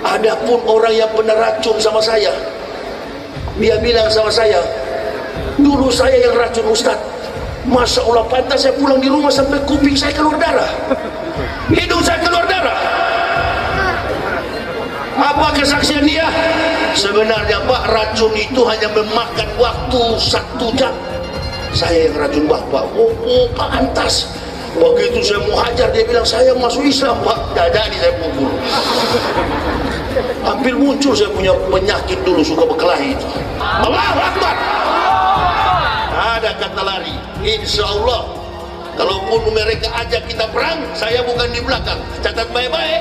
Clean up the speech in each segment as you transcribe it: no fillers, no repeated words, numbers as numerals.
Adapun orang yang pernah racun sama saya, dia bilang sama saya, dulu saya yang racun Ustaz. Masya Allah, pantas saya pulang di rumah sampai kuping saya keluar darah, hidung saya keluar darah. Apa kesaksian dia? Sebenarnya Pak, racun itu hanya memakan waktu 1 jam. Saya yang racun Bapak. Oh, pantas. Begitu saya mau hajar, dia bilang saya masuk Islam Pak. Tidak jadi saya pukul. Hampir muncul saya punya penyakit dulu, suka berkelahi itu. Allahu Akbar. Ada kata lari. Insya Allah, kalaupun mereka ajak kita perang, saya bukan di belakang. Catat baik-baik,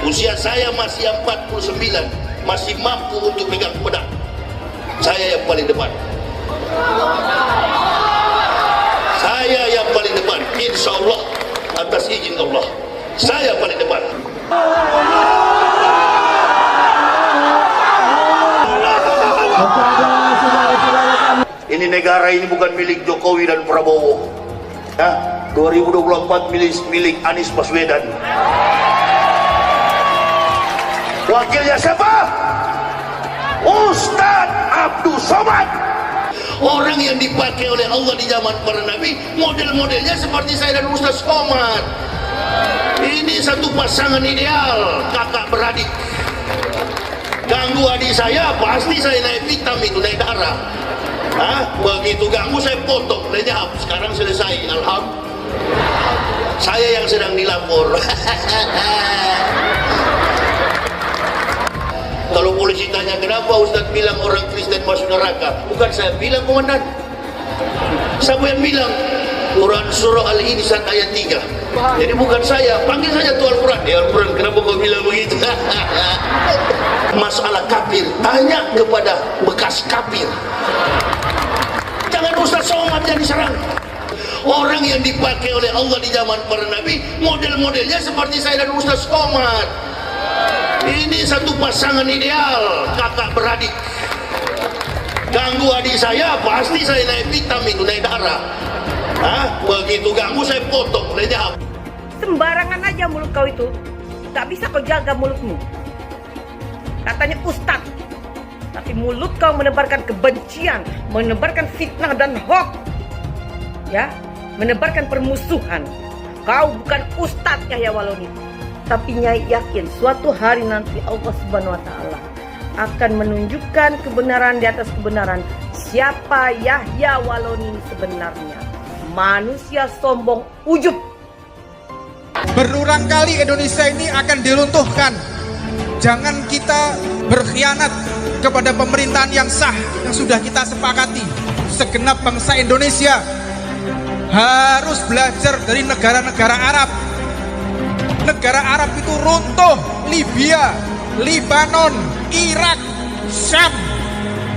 usia saya masih 49, masih mampu untuk pegang pedang. Saya yang paling depan. Saya yang paling depan. Insya Allah, atas izin Allah, saya paling depan. Ini negara ini bukan milik Jokowi dan Prabowo. Ya, 2024 milik Anies Baswedan. Wakilnya siapa? Ustadz Abdul Somad. Orang yang dipakai oleh Allah di zaman para nabi, model-modelnya seperti saya dan Ustadz Somad. Ini satu pasangan ideal, kakak beradik. Ganggu adik saya, pasti saya naik vitamin, naik darah. Begitu ganggu saya potong, lenyap. Sekarang selesai, alhamdulillah. Saya yang sedang dilapor. Kalau polisi tanya kenapa Ustadz bilang orang Kristen masuk neraka, bukan saya bilang komandan. Siapa yang bilang? Quran surah Al-Insan ayat 3. Jadi bukan saya, panggil saja tuh Al-Quran. Ya Al-Quran, kenapa kau bilang begitu? Masalah kafir, tanya kepada bekas kafir. Jangan Ustaz Somad yang diserang. Orang yang dipakai oleh Allah di zaman para nabi, model-modelnya seperti saya dan Ustaz Somad. Ini satu pasangan ideal, kakak beradik. Ganggu adik saya, pasti saya naik vitamin, naik darah. Begitu ganggu saya potong, lenyap. Sembarangan aja mulut kau itu. Tak bisa kau jaga mulutmu. Katanya Ustaz, tapi mulut kau menebarkan kebencian, menebarkan fitnah dan hoax, ya, menebarkan permusuhan. Kau bukan Ustaz Yahya Waloni, tapi Nyai yakin suatu hari nanti Allah Subhanahu Wa Taala akan menunjukkan kebenaran di atas kebenaran. Siapa Yahya Waloni sebenarnya? Manusia sombong ujub. Berulang kali Indonesia ini akan diruntuhkan. Jangan kita berkhianat kepada pemerintahan yang sah yang sudah kita sepakati. Segenap bangsa Indonesia harus belajar dari negara-negara Arab. Negara Arab itu runtuh, Libya, Lebanon, Irak, Syam.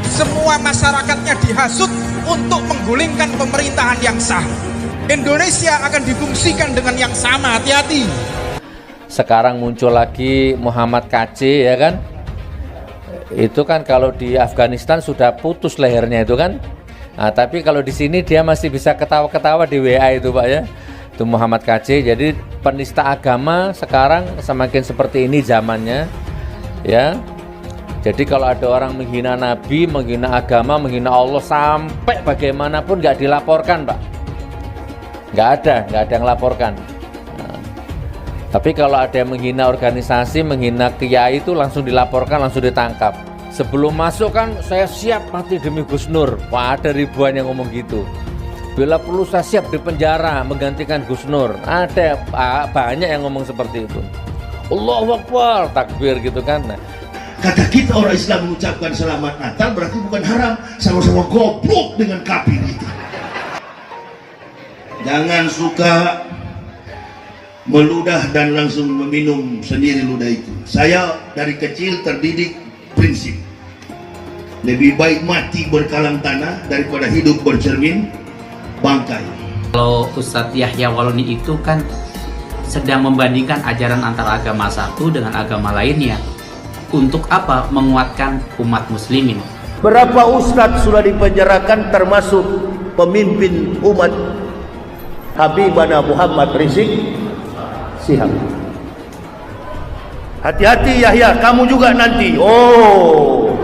Semua masyarakatnya dihasut untuk menggulingkan pemerintahan yang sah. Indonesia akan difungsikan dengan yang sama, hati-hati. Sekarang muncul lagi Muhammad KC, ya kan? Itu kan kalau di Afghanistan sudah putus lehernya itu kan. Nah, tapi kalau di sini dia masih bisa ketawa-ketawa di WA itu Pak ya. Itu Muhammad KC. Jadi penista agama sekarang semakin seperti ini zamannya. Ya. Jadi kalau ada orang menghina Nabi, menghina agama, menghina Allah sampai bagaimanapun nggak dilaporkan Pak. Nggak ada yang laporkan. Tapi kalau ada yang menghina organisasi, menghina kiai itu langsung dilaporkan, langsung ditangkap. Sebelum masuk kan saya siap mati demi Gus Nur. Wah, ada ribuan yang ngomong gitu. Bila perlu saya siap di penjara menggantikan Gus Nur. Ada banyak yang ngomong seperti itu. Allahu Akbar, takbir gitu kan. Nah, kata kita orang Islam mengucapkan selamat Natal berarti bukan haram. Sama-sama goblok dengan kafir itu. Jangan suka meludah dan langsung meminum sendiri ludah itu. Saya dari kecil terdidik prinsip lebih baik mati berkalang tanah daripada hidup bercermin bangkai. Kalau Ustadz Yahya Waloni itu kan sedang membandingkan ajaran antara agama satu dengan agama lainnya. Untuk apa? Menguatkan umat muslimin. Berapa ustadz sudah dipenjarakan termasuk pemimpin umat Habibana Muhammad Rizik Sihab. Hati-hati Yahya, kamu juga nanti. Oh,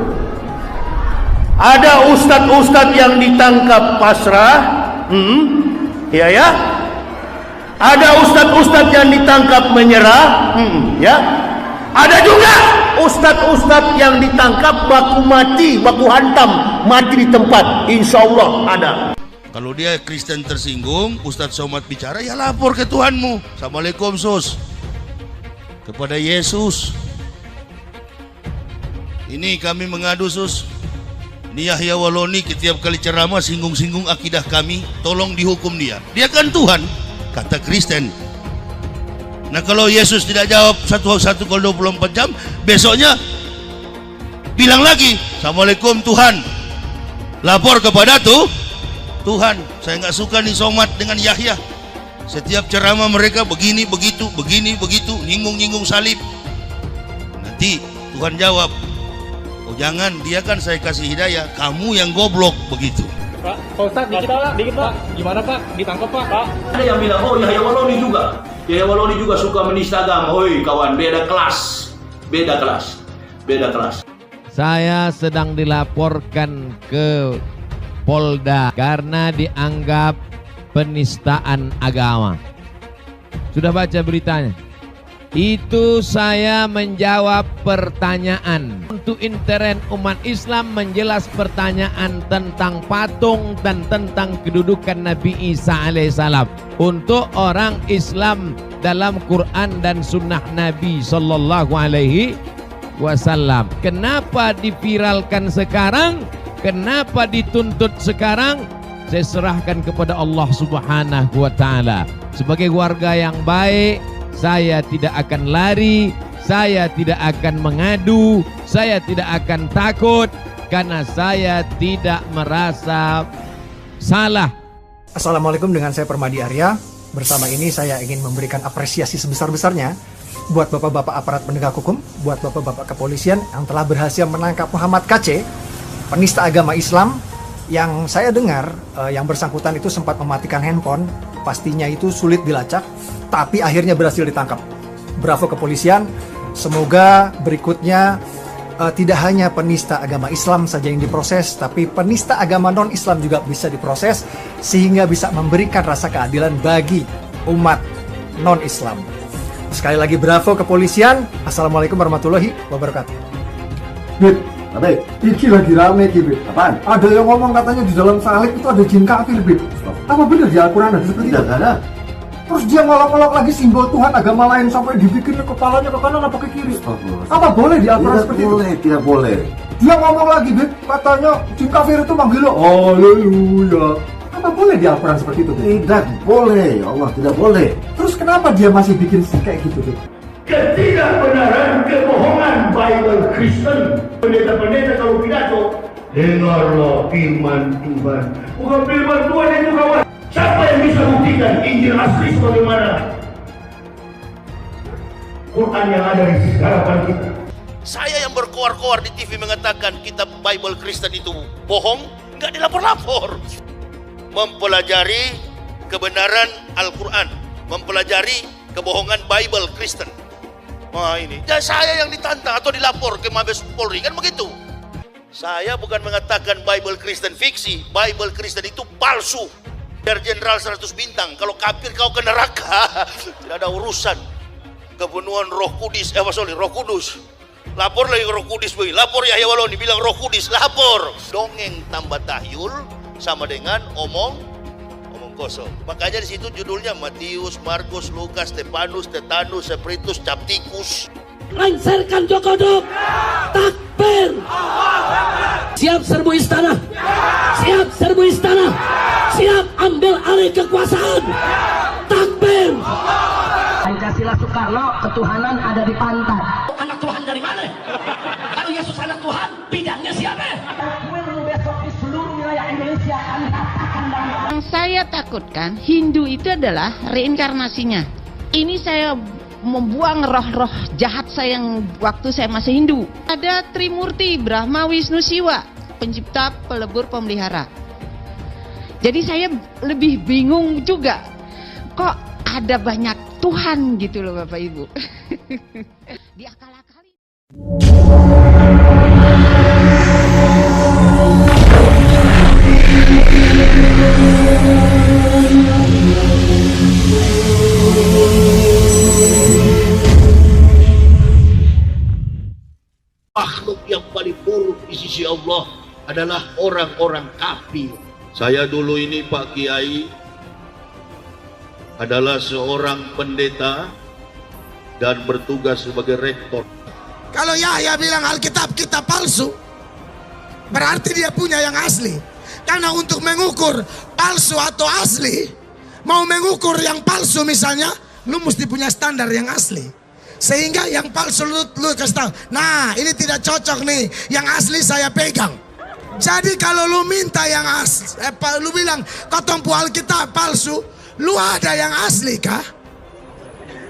ada ustadz-ustadz yang ditangkap pasrah. Ya ya. Ada ustadz-ustadz yang ditangkap menyerah. Ya. Ada juga ustadz-ustadz yang ditangkap baku mati, baku hantam, mati di tempat. Insya Allah ada. Kalau dia Kristen tersinggung, Ustadz Somad bicara, ya lapor ke Tuhanmu. Assalamualaikum sus, kepada Yesus. Ini kami mengadu sus. Ini Yahya Waloni setiap kali ceramah singgung-singgung akidah kami, tolong dihukum dia. Dia kan Tuhan, kata Kristen. Nah kalau Yesus tidak jawab satu kali 24 jam, besoknya bilang lagi, Assalamualaikum Tuhan, lapor kepada Tuhan. Saya nggak suka nih Somad dengan Yahya. Setiap ceramah mereka begini begitu, nyinggung salib. Nanti Tuhan jawab, oh jangan, dia kan saya kasih hidayah, kamu yang goblok begitu. Pak Ustadz, dikit Pak. Gimana Pak? Ditangkap Pak? Ada yang bilang, oh Yahya Waloni juga. Yahya Waloni juga suka menista agama. Hoi kawan, beda kelas. Saya sedang dilaporkan ke Polda karena dianggap penistaan agama. Sudah baca beritanya? Itu saya menjawab pertanyaan untuk intern umat Islam, menjelas pertanyaan tentang patung dan tentang kedudukan Nabi Isa alaihissalam untuk orang Islam dalam Quran dan Sunnah Nabi Sallallahu Alaihi Wasallam. Kenapa diviralkan sekarang? Kenapa dituntut sekarang? Saya serahkan kepada Allah Subhanahu Wa Taala. Sebagai warga yang baik, saya tidak akan lari, saya tidak akan mengadu, saya tidak akan takut karena saya tidak merasa salah. Assalamualaikum, dengan saya Permadi Arya. Bersama ini saya ingin memberikan apresiasi sebesar-besarnya buat bapak-bapak aparat penegak hukum, buat bapak-bapak kepolisian yang telah berhasil menangkap Muhammad KC, penista agama Islam, yang saya dengar yang bersangkutan itu sempat mematikan handphone. Pastinya itu sulit dilacak, tapi akhirnya berhasil ditangkap. Bravo kepolisian. Semoga berikutnya tidak hanya penista agama Islam saja yang diproses, tapi penista agama non-Islam juga bisa diproses, sehingga bisa memberikan rasa keadilan bagi umat non-Islam. Sekali lagi bravo kepolisian. Assalamualaikum warahmatullahi wabarakatuh. Bib, iki lagi rame Bib. Apaan? Ada yang ngomong katanya di dalam salib itu ada jin kafir, Bib. Apa benar di Al-Quran ada seperti itu? Tidak ada. Terus dia ngolok-ngolok lagi simbol Tuhan agama lain sampai dibikin kepalanya ke kanan apa ke kiri. Apa boleh di Al-Quran seperti itu? Tidak boleh. Dia ngomong lagi, Bib, katanya jin kafir itu manggil lo, haleluya. Apa boleh di Al-Quran seperti itu, Bib? Tidak boleh, ya Allah, tidak boleh. Terus kenapa dia masih bikin kayak gitu, Bib? Ketidakbenaran, kebohongan Bible Kristen. Pendeta-pendeta kalau pidato, dengarlah firman Tuhan. Bukan firman Tuhan itu kawan. Siapa yang bisa buktikan Injil asli sebagaimana Quran yang ada di hadapan kita? Saya yang berkoar-koar di TV mengatakan kitab Bible Kristen itu bohong, nggak dilapor-lapor. Mempelajari kebenaran Al-Quran, mempelajari kebohongan Bible Kristen. Wah ini, ya saya yang ditantang atau dilapor ke Mabes Polri, kan begitu. Saya bukan mengatakan Bible Kristen fiksi, Bible Kristen itu palsu. Biar jenderal 100 bintang, kalau kafir kau ke neraka. Tidak ada urusan. Kepenuhan Roh Kudus, Roh Kudus. Lapor lagi Roh Kudus, lapor Yahya Waloni bilang Roh Kudus, lapor. Dongeng tambah tahyul sama dengan omong kosong. Makanya di situ judulnya Matius, Markus, Lukas, Stefanus, Tetanus, Spiritus, Captikus. Lancarkan Jokodok. Takbir. Siap serbu istana. Siap serbu istana. Siap ambil alih kekuasaan. Takbir. Pancasila Soekarno, ketuhanan ada di pantat. Anak Tuhan dari mana? Kalau Yesus anak Tuhan, bidangnya siapa? Besok di seluruh wilayah Indonesia kami katakan bahwa yang saya takutkan Hindu itu adalah reinkarnasinya. Ini saya membuang roh-roh jahat saya yang waktu saya masih Hindu. Ada Trimurti, Brahma, Wisnu, Siwa, pencipta, pelebur, pemelihara. Jadi saya lebih bingung juga, kok ada banyak Tuhan gitu loh Bapak Ibu. diakal-akali. Makhluk yang paling buruk di sisi Allah adalah orang-orang kafir. Saya dulu ini Pak Kiai adalah seorang pendeta dan bertugas sebagai rektor. Kalau Yahya bilang Alkitab kita palsu, berarti dia punya yang asli. Karena untuk mengukur palsu atau asli, mau mengukur yang palsu misalnya, lu mesti punya standar yang asli. Sehingga yang palsu lu kasih tahu, nah ini tidak cocok nih, yang asli saya pegang. Jadi kalau lu minta yang asli, lu bilang ketompu Alkitab palsu, lu ada yang asli kah?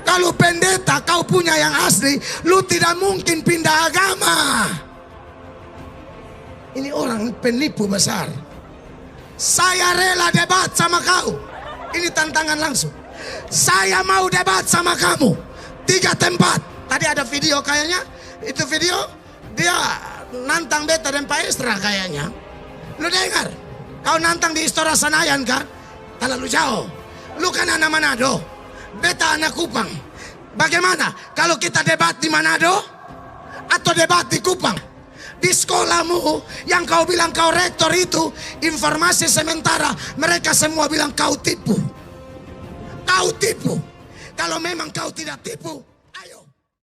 Kalau pendeta kau punya yang asli, lu tidak mungkin pindah agama. Ini orang penipu besar. Saya rela debat sama kau. Ini tantangan langsung. Saya mau debat sama kamu. 3 tempat. Tadi ada video kayaknya. Itu video dia nantang beta dan Pak Estra kayaknya. Lu dengar? Kau nantang di Istora Senayan kan? Terlalu jauh. Lu kan anak Manado, beta anak Kupang. Bagaimana kalau kita debat di Manado atau debat di Kupang? Di sekolahmu yang kau bilang kau rektor itu, informasi sementara mereka semua bilang kau tipu. Kau tipu. Kalau memang kau tidak tipu,